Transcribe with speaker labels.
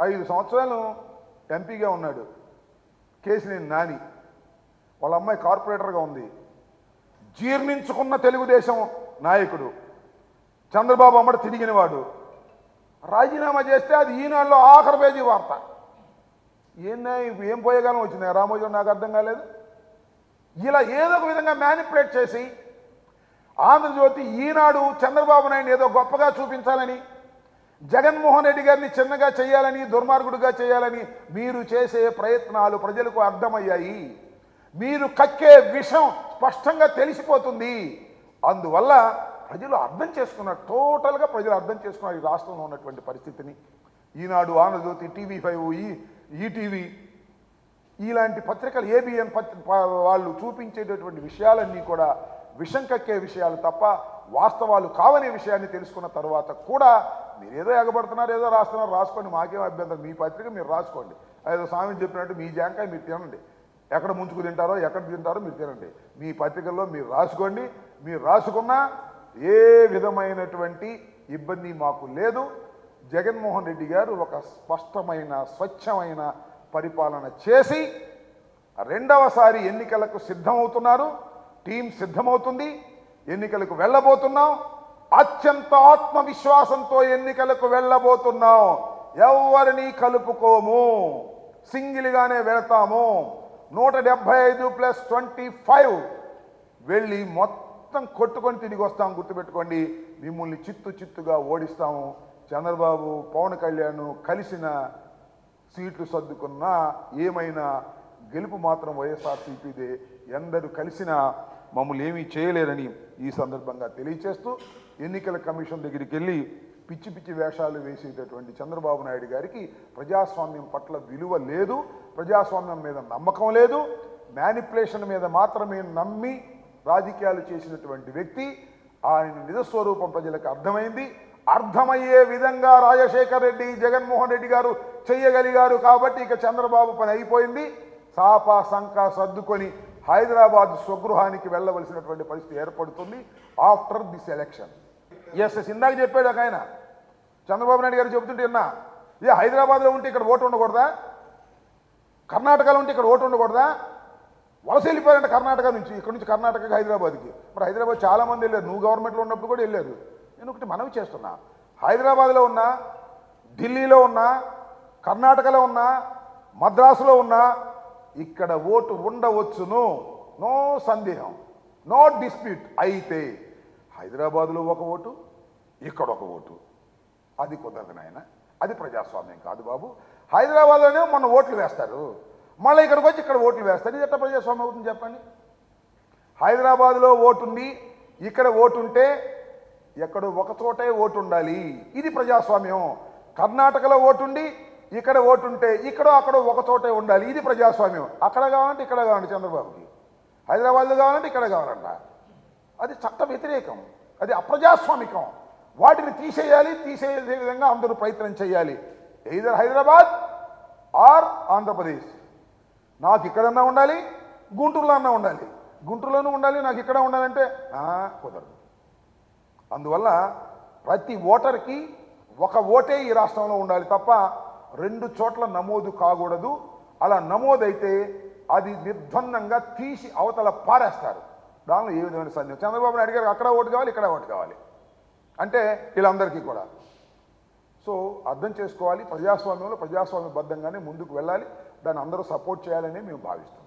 Speaker 1: 5 సంవత్సరాలు ఎంపీగా ఉన్నాడు కేసినేని నాని. వాళ్ళ అమ్మాయి కార్పొరేటర్గా ఉంది. జీర్ణించుకున్న తెలుగుదేశం నాయకుడు చంద్రబాబు అమ్మడు తిరిగినవాడు. రాజీనామా చేస్తే అది ఈనాడులో ఆఖరి పేజీ వార్త. ఏం పోయేగాలం వచ్చింది రామోజీ, నాకు అర్థం కాలేదు. ఇలా ఏదో ఒక విధంగా మ్యానిపులేట్ చేసి ఆంధ్రజ్యోతి, ఈనాడు చంద్రబాబు నాయుడు ఏదో గొప్పగా చూపించాలని, జగన్మోహన్ రెడ్డి గారిని చిన్నగా చేయాలని, దుర్మార్గుడిగా చేయాలని మీరు చేసే ప్రయత్నాలు ప్రజలకు అర్థమయ్యాయి. మీరు కక్కే విషం స్పష్టంగా తెలిసిపోతుంది. అందువల్ల ప్రజలు అర్థం చేసుకున్నారు, టోటల్గా ప్రజలు అర్థం చేసుకున్నారు ఈ రాష్ట్రంలో ఉన్నటువంటి పరిస్థితిని. ఈనాడు, ఆంధ్రజ్యోతి, TV5, ఈటీవీ ఇలాంటి పత్రికలు, ABN వాళ్ళు చూపించేటటువంటి విషయాలన్నీ కూడా విషం కక్కే విషయాలు తప్ప వాస్తవాలు కావనే విషయాన్ని తెలుసుకున్న తర్వాత కూడా మీరు ఏదో ఎగబడుతున్నారు, ఏదో రాస్తున్నారు, రాసుకోండి, మాకేం అభ్యంతరం. మీ పత్రిక మీరు రాసుకోండి. ఏదో స్వామి చెప్పినట్టు మీ జాంకాయ మీరు తినండి, ఎక్కడ ముంచుకు తింటారో ఎక్కడ తింటారో మీరు తినండి. మీ పత్రికల్లో మీరు రాసుకోండి. మీరు రాసుకున్నా ఏ విధమైనటువంటి ఇబ్బంది మాకు లేదు. జగన్మోహన్ రెడ్డి గారు ఒక స్పష్టమైన స్వచ్ఛమైన పరిపాలన చేసి రెండవసారి ఎన్నికలకు సిద్ధమవుతున్నారు. టీం సిద్ధమవుతుంది. ఎన్నికలకు వెళ్ళబోతున్నాం. అత్యంత ఆత్మవిశ్వాసంతో ఎన్నికలకు వెళ్ళబోతున్నాం. ఎవరిని కలుపుకోము, సింగిల్గానే వెళతాము. 175+25 వెళ్ళి మొత్తం కొట్టుకొని తిరిగి వస్తాం. గుర్తుపెట్టుకోండి, మిమ్మల్ని చిత్తుగా ఓడిస్తాము. చంద్రబాబు, పవన్ కళ్యాణ్ కలిసిన సీట్లు సర్దుకున్నా ఏమైనా గెలుపు మాత్రం వైఎస్ఆర్సీపీదే. ఎందరూ కలిసినా మమ్మల్ని ఏమీ చేయలేరని ఈ సందర్భంగా తెలియచేస్తూ, ఎన్నికల కమిషన్ దగ్గరికి వెళ్ళి పిచ్చి పిచ్చి వేషాలు వేసేటటువంటి చంద్రబాబు నాయుడు గారికి ప్రజాస్వామ్యం పట్ల విలువ లేదు, ప్రజాస్వామ్యం మీద నమ్మకం లేదు. మ్యానిపులేషన్ మీద మాత్రమే నమ్మి రాజకీయాలు చేసినటువంటి వ్యక్తి. ఆయన నిజస్వరూపం ప్రజలకు అర్థమైంది. అర్థమయ్యే విధంగా రాజశేఖర్ రెడ్డి, జగన్మోహన్ రెడ్డి గారు చేయగలిగారు కాబట్టి ఇక చంద్రబాబు పని అయిపోయింది. సాపా సంకా సర్దుకొని హైదరాబాద్ స్వగృహానికి వెళ్ళవలసినటువంటి పరిస్థితి ఏర్పడుతుంది ఆఫ్టర్ దిస్ ఎలక్షన్. ఎస్ ఇందాక చెప్పాడు ఒక ఆయన, చంద్రబాబు నాయుడు గారు చెబుతుంటే విన్నా, హైదరాబాద్లో ఉంటే ఇక్కడ ఓటు ఉండకూడదా, కర్ణాటకలో ఉంటే ఇక్కడ ఓటు ఉండకూడదా, వలస వెళ్ళిపోయారంట కర్ణాటక నుంచి, ఇక్కడ నుంచి కర్ణాటకకి హైదరాబాద్కి. మరి హైదరాబాద్ చాలామంది వెళ్ళారు, నువ్వు గవర్నమెంట్లో ఉన్నప్పుడు కూడా వెళ్ళారు. నేను ఒకటి మనవి చేస్తున్నా, హైదరాబాద్లో ఉన్నా, ఢిల్లీలో ఉన్నా, కర్ణాటకలో ఉన్నా, మద్రాసులో ఉన్నా ఇక్కడ ఓటు ఉండవచ్చును, నో సందేహం, నో డిస్ప్యూట్. అయితే హైదరాబాద్లో ఒక ఓటు, ఇక్కడ ఒక ఓటు, అది కుదరదు నాయన, అది ప్రజాస్వామ్యం కాదు బాబు. హైదరాబాద్లోనే మొన్న ఓట్లు వేస్తారు, మళ్ళీ ఇక్కడికి వచ్చి ఇక్కడ ఓట్లు వేస్తారు. ఇది ఎట్లా ప్రజాస్వామ్యం అవుతుంది చెప్పండి? హైదరాబాద్లో ఓటుంది, ఇక్కడ ఓటుంటే ఎక్కడో ఒక చోటే ఓటు ఉండాలి, ఇది ప్రజాస్వామ్యం. కర్ణాటకలో ఓటుండి ఇక్కడ ఓటుంటే ఇక్కడో అక్కడో ఒక చోటే ఉండాలి, ఇది ప్రజాస్వామ్యం. అక్కడ కావాలంటే ఇక్కడ కావాలంటే చంద్రబాబుకి, హైదరాబాద్లో కావాలంటే ఇక్కడ కావాలంట. అది చట్ట వ్యతిరేకం, అది అప్రజాస్వామికం. వాటిని తీసేయాలి, తీసేసే విధంగా అందరూ ప్రయత్నం చేయాలి. Either Hyderabad or Andhra Pradesh. నాకు ఇక్కడన్నా ఉండాలి, గుంటూరులో అన్నా ఉండాలి, గుంటూరులోనూ ఉండాలి, నాకు ఇక్కడ ఉండాలంటే కుదరదు. అందువల్ల ప్రతి ఓటర్కి ఒక ఓటే ఈ రాష్ట్రంలో ఉండాలి తప్ప 2 చోట్ల నమోదు కాకూడదు. అలా నమోదైతే అది నిర్బంధంగా తీసి అవతల పారేస్తారు. దానిలో ఏ విధమైన సందేహం. చంద్రబాబు నాయుడు గారికి అక్కడ ఓటు కావాలి, ఇక్కడ ఓటు కావాలి అంటే వీళ్ళందరికీ కూడా. సో అర్థం చేసుకోవాలి, ప్రజాస్వామ్యంలో ప్రజాస్వామ్యబద్ధంగానే ముందుకు వెళ్ళాలి. దాన్ని అందరూ సపోర్ట్ చేయాలని మేము భావిస్తున్నాం.